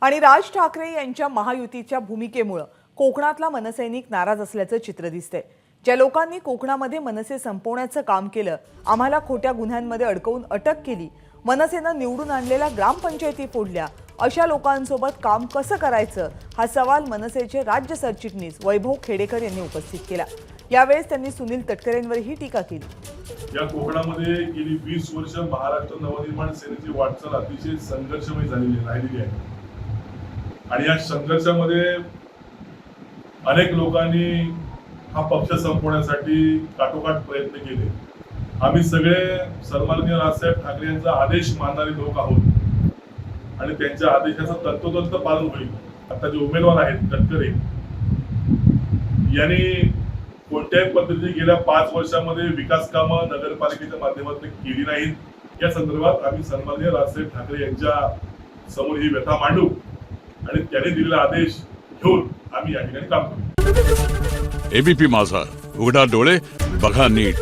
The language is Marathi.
आणि राज ठाकरे यांच्या महायुतीच्या भूमिकेमुळे कोकणातला मनसैनिक नाराज असल्याचं चित्र दिसतंय। ज्या लोकांनी कोकणामध्ये मनसे संपवण्याचं काम केलं, आम्हाला खोट्या गुन्ह्यांमध्ये अडकवून अटक केली, मनसेनं निवडून आणलेल्या ग्रामपंचायती फोडल्या, अशा लोकांसोबत काम कसं करायचं हा सवाल मनसेचे राज्य सरचिटणीस वैभव खेडेकर यांनी उपस्थित केला। यावेळेस त्यांनी सुनील तटकरेंवरही टीका केली। या कोकणामध्ये गेली 20 वर्ष महाराष्ट्र नवनिर्माण सेनेची वाटचाल अतिशय संघर्षमय राहिलेली आहे आणि या संघर्षामध्ये अनेक लोकांनी हा पक्ष संपवण्यासाठी काटोकाट प्रयत्न केले। आम्ही सगळे सन्माननीय राजसाहेब ठाकरे यांचा आदेश मानणारे लोक आहोत आणि त्यांच्या आदेशाचं तंतोतंत पालन होईल। आता जे उमेदवार आहेत तटकरे यांनी कोणत्याही पद्धतीने गेल्या 5 वर्षांमध्ये विकास कामं नगरपालिकेच्या माध्यमातून केली नाहीत। या संदर्भात आम्ही सन्माननीय राजसाहेब ठाकरे यांच्या समोर ही व्यथा मांडू आणि त्यांनी दिलेला आदेश घेऊन आम्ही या ठिकाणी काम करू। एबीपी माझा, उघडा डोळे बघा नीट।